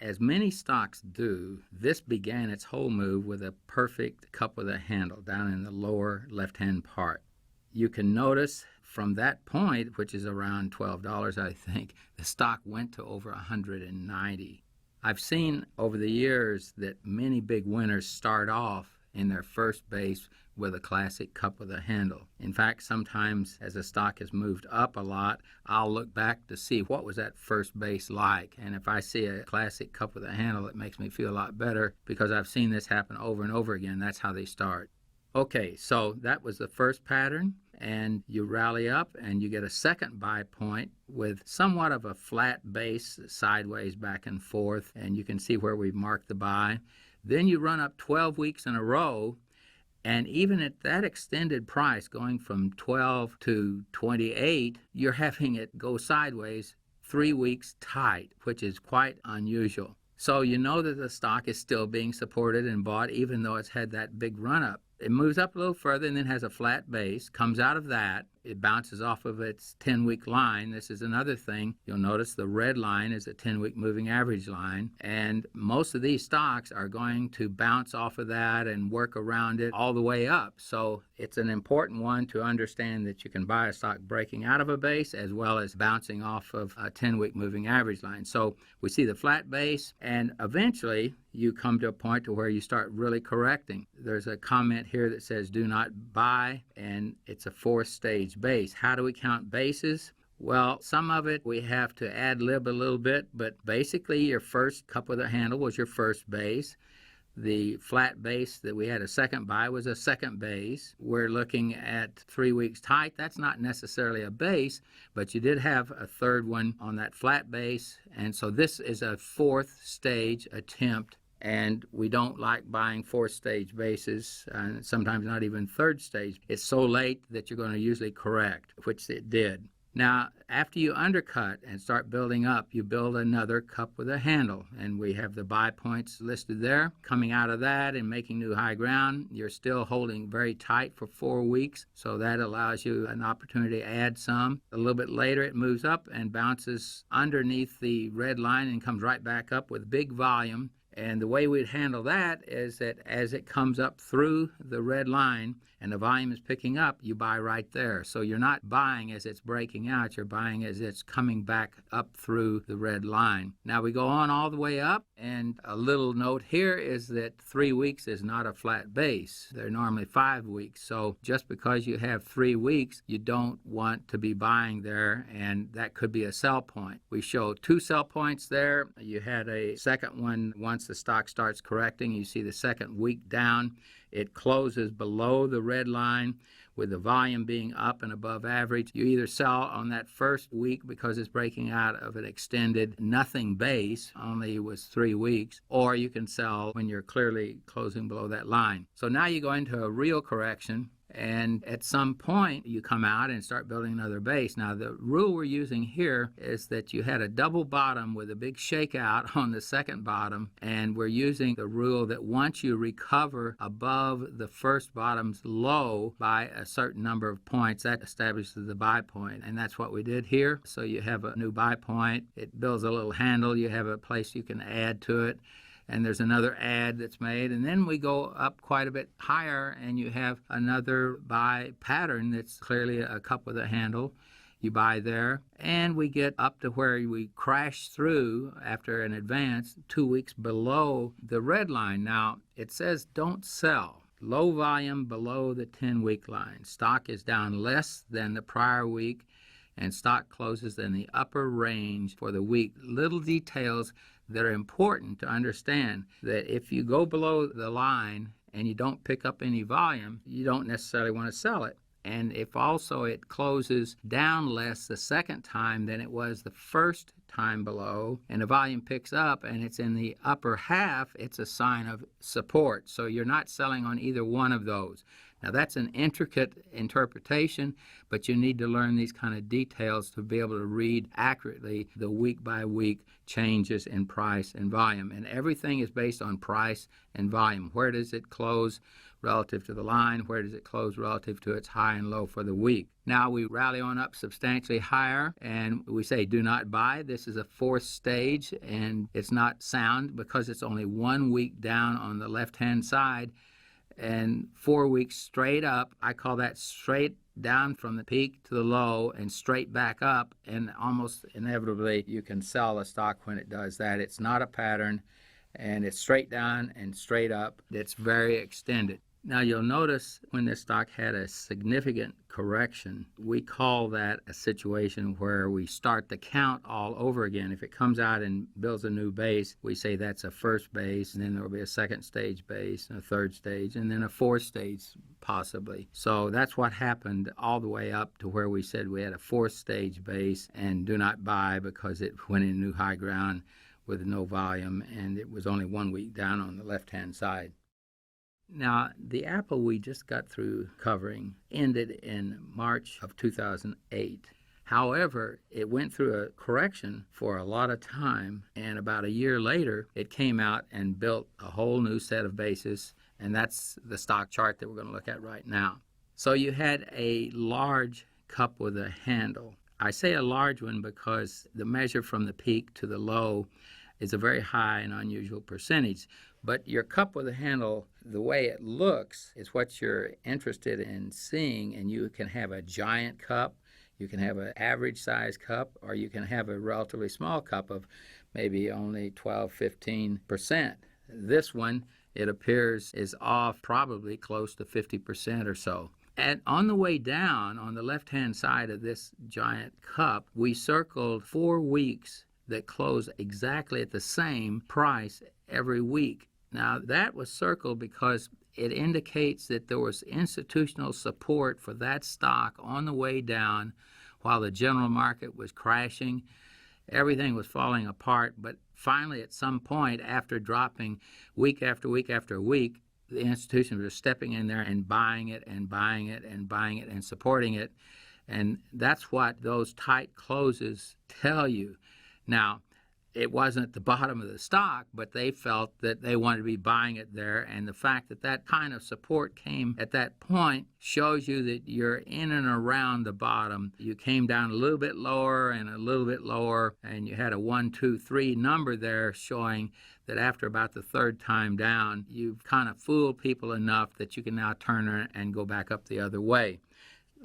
as many stocks do, this began its whole move with a perfect cup with a handle down in the lower left-hand part. You can notice from that point, which is around $12, I think, the stock went to over 190. I've seen over the years that many big winners start off in their first base with a classic cup with a handle. In fact, sometimes as a stock has moved up a lot, I'll look back to see what was that first base like. And if I see a classic cup with a handle, it makes me feel a lot better because I've seen this happen over and over again. That's how they start. Okay, so that was the first pattern, and you rally up and you get a second buy point with somewhat of a flat base sideways back and forth, and you can see where we've marked the buy. Then you run up 12 weeks in a row, and even at that extended price going from 12 to 28, you're having it go sideways 3 weeks tight, which is quite unusual. So you know that the stock is still being supported and bought even though it's had that big run up. It moves up a little further and then has a flat base, comes out of that. It bounces off of its 10-week line. This is another thing. You'll notice the red line is a 10-week moving average line. And most of these stocks are going to bounce off of that and work around it all the way up. So it's an important one to understand that you can buy a stock breaking out of a base as well as bouncing off of a 10-week moving average line. So we see the flat base, and eventually you come to a point to where you start really correcting. There's a comment here that says do not buy, and it's a 4-stage base. How do we count bases? Well, some of it we have to ad-lib a little bit, but basically your first cup with a handle was your first base. The flat base that we had a second buy was a second base. We're looking at 3 weeks tight. That's not necessarily a base, but you did have a third one on that flat base, and so this is a 4th-stage attempt. And we don't like buying 4th-stage bases, sometimes not even 3rd stage. It's so late that you're going to usually correct, which it did. Now, after you undercut and start building up, you build another cup with a handle. And we have the buy points listed there. Coming out of that and making new high ground, you're still holding very tight for 4 weeks. So that allows you an opportunity to add some. A little bit later, it moves up and bounces underneath the red line and comes right back up with big volume. And the way we'd handle that is that as it comes up through the red line and the volume is picking up, you buy right there. So you're not buying as it's breaking out, you're buying as it's coming back up through the red line. Now we go on all the way up, and a little note here is that 3 weeks is not a flat base. They're normally 5 weeks. So just because you have 3 weeks, you don't want to be buying there, and that could be a sell point. We show 2 sell points there. You had a second one once the stock starts correcting. You see the second week down. It closes below the red line with the volume being up and above average. You either sell on that first week because it's breaking out of an extended nothing base, only was 3 weeks, or you can sell when you're clearly closing below that line. So now you go into a real correction, and at some point you come out and start building another base. Now the rule we're using here is that you had a double bottom with a big shakeout on the second bottom, and we're using the rule that once you recover above the first bottom's low by a certain number of points, that establishes the buy point, and that's what we did here. So you have a new buy point. It builds a little handle. You have a place you can add to it, and there's another add that's made, and then we go up quite a bit higher and you have another buy pattern that's clearly a cup with a handle. You buy there, and we get up to where we crash through after an advance 2 weeks below the red line. Now it says don't sell. Low volume below the 10-week line. Stock is down less than the prior week, and stock closes in the upper range for the week. Little details that are important to understand, that if you go below the line and you don't pick up any volume, you don't necessarily want to sell it. And if also it closes down less the second time than it was the first time below, and the volume picks up and it's in the upper half, it's a sign of support. So you're not selling on either one of those. Now that's an intricate interpretation, but you need to learn these kind of details to be able to read accurately the week-by-week changes in price and volume. And everything is based on price and volume. Where does it close relative to the line? Where does it close relative to its high and low for the week? Now we rally on up substantially higher, and we say do not buy. This is a fourth stage, and it's not sound because it's only 1 week down on the left-hand side and 4 weeks straight up. I call that straight down from the peak to the low and straight back up, and almost inevitably you can sell a stock when it does that. It's not a pattern, and it's straight down and straight up. It's very extended. Now you'll notice when this stock had a significant correction, we call that a situation where we start the count all over again. If it comes out and builds a new base, we say that's a first base, and then there will be a second stage base, and a third stage, and then a fourth stage possibly. So that's what happened all the way up to where we said we had a fourth stage base and do not buy because it went in new high ground with no volume, and it was only 1 week down on the left-hand side. Now, the Apple we just got through covering ended in March of 2008. However, it went through a correction for a lot of time, and about a year later, it came out and built a whole new set of bases, and that's the stock chart that we're going to look at right now. So you had a large cup with a handle. I say a large one because the measure from the peak to the low is a very high and unusual percentage. But your cup with a handle, the way it looks is what you're interested in seeing, and you can have a giant cup, you can have an average size cup, or you can have a relatively small cup of maybe only 12-15%. This one, it appears, is off probably close to 50% or so. And on the way down, on the left-hand side of this giant cup, we circled 4 weeks that close exactly at the same price every week. Now, that was circled because it indicates that there was institutional support for that stock on the way down while the general market was crashing. Everything was falling apart, but finally at some point, after dropping week after week after week, the institutions were stepping in there and buying it and buying it and buying it and supporting it. And that's what those tight closes tell you. Now, it wasn't at the bottom of the stock, but they felt that they wanted to be buying it there, and the fact that that kind of support came at that point shows you that you're in and around the bottom. You came down a little bit lower and a little bit lower, and you had a 1, 2, 3 number there showing that after about the third time down, you've kind of fooled people enough that you can now turn and go back up the other way.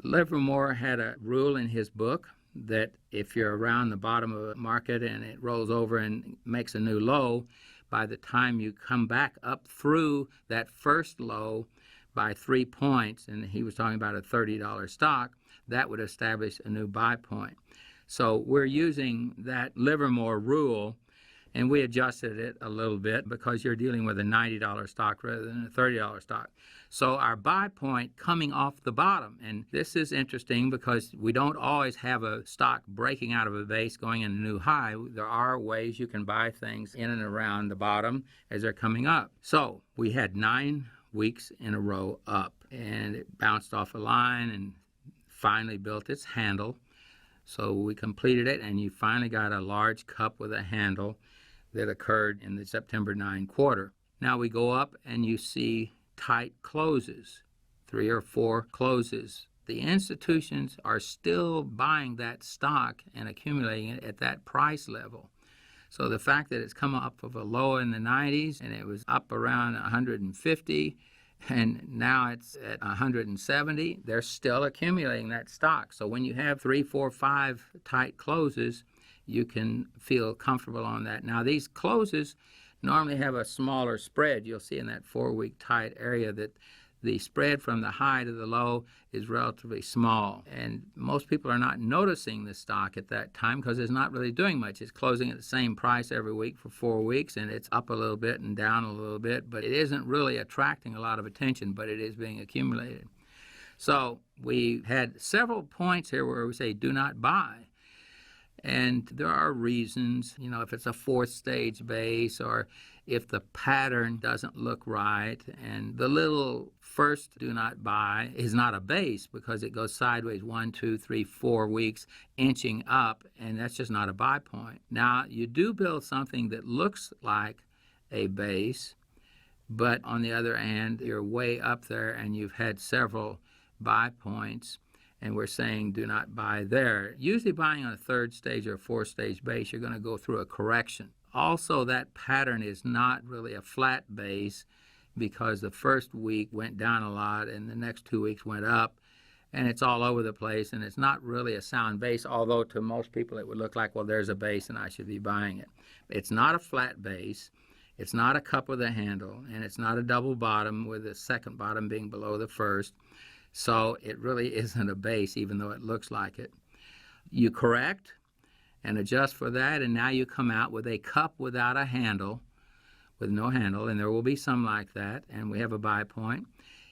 Livermore had a rule in his book that if you're around the bottom of a market and it rolls over and makes a new low, by the time you come back up through that first low by 3 points, and he was talking about a $30 stock, that would establish a new buy point. So we're using that Livermore rule, and we adjusted it a little bit because you're dealing with a $90 stock rather than a $30 stock. So our buy point coming off the bottom, and this is interesting because we don't always have a stock breaking out of a base going in a new high. There are ways you can buy things in and around the bottom as they're coming up. So we had 9 weeks in a row up, and it bounced off a line and finally built its handle. So we completed it, and you finally got a large cup with a handle that occurred in the September 9 quarter. Now we go up and you see tight closes, 3 or 4 closes. The institutions are still buying that stock and accumulating it at that price level. So the fact that it's come up of a low in the 90s and it was up around 150 and now it's at 170, they're still accumulating that stock. So when you have 3, 4, 5 tight closes, you can feel comfortable on that. Now these closes normally have a smaller spread. You'll see in that 4-week tight area that the spread from the high to the low is relatively small. And most people are not noticing the stock at that time because it's not really doing much. It's closing at the same price every week for 4 weeks, and it's up a little bit and down a little bit, but it isn't really attracting a lot of attention, but it is being accumulated. So we had several points here where we say do not buy. And there are reasons, if it's a 4th stage base or if the pattern doesn't look right. And the little first do not buy is not a base because it goes sideways 1, 2, 3, 4 weeks, inching up, and that's just not a buy point. Now, you do build something that looks like a base, but on the other hand, you're way up there and you've had several buy points. and we're saying do not buy there. Usually buying on a 3rd stage or 4th stage base, you're going to go through a correction. Also, that pattern is not really a flat base because the first week went down a lot and the next 2 weeks went up, and it's all over the place, and it's not really a sound base, although to most people it would look like, well, there's a base and I should be buying it. It's not a flat base. It's not a cup with a handle, and it's not a double bottom with the second bottom being below the first. So it really isn't a base, even though it looks like it. You correct and adjust for that, and now you come out with a cup without a handle, with no handle, and there will be some like that, and we have a buy point.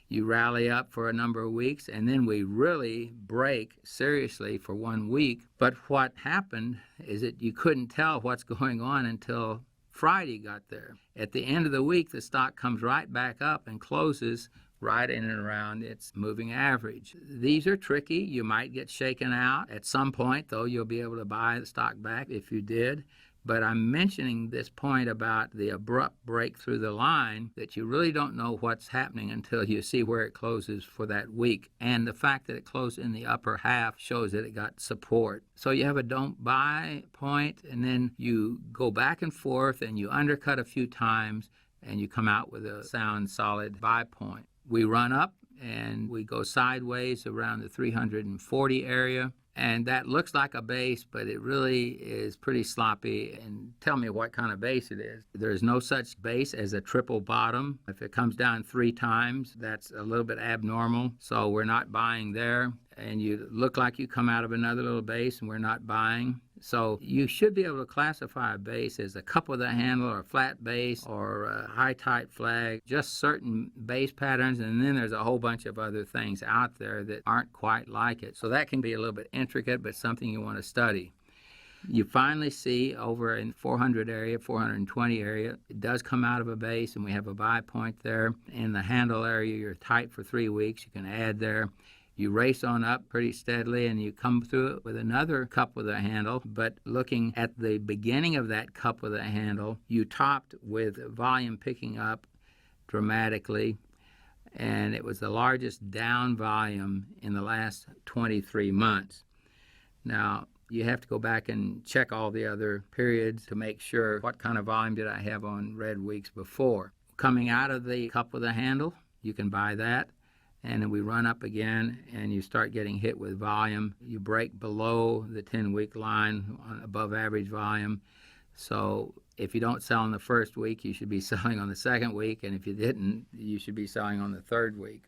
You rally up for a number of weeks, and then we really break seriously for 1 week. But what happened is that you couldn't tell what's going on until Friday got there. At the end of the week, the stock comes right back up and closes right in and around its moving average. These are tricky. You might get shaken out. At some point, though, you'll be able to buy the stock back if you did. But I'm mentioning this point about the abrupt break through the line, that you really don't know what's happening until you see where it closes for that week. And the fact that it closed in the upper half shows that it got support. So you have a don't buy point, and then you go back and forth and you undercut a few times and you come out with a sound, solid buy point. We run up and we go sideways around the 340 area. And that looks like a base, but it really is pretty sloppy. And tell me what kind of base it is. There's no such base as a triple bottom. If it comes down 3 times, that's a little bit abnormal. So we're not buying there. And you look like you come out of another little base, and we're not buying. So you should be able to classify a base as a cup with a handle or a flat base or a high tight flag, just certain base patterns, and then there's a whole bunch of other things out there that aren't quite like it. So that can be a little bit intricate, but something you want to study. You finally see over in 400 area, 420 area, it does come out of a base, and we have a buy point there. In the handle area, you're tight for 3 weeks. You can add there. You race on up pretty steadily, and you come through it with another cup with a handle. But looking at the beginning of that cup with a handle, you topped with volume picking up dramatically, and it was the largest down volume in the last 23 months. Now, you have to go back and check all the other periods to make sure what kind of volume did I have on red weeks before. Coming out of the cup with a handle, you can buy that. And then we run up again, and you start getting hit with volume. You break below the 10-week line on above average volume. So if you don't sell in the first week, you should be selling on the second week. And if you didn't, you should be selling on the third week.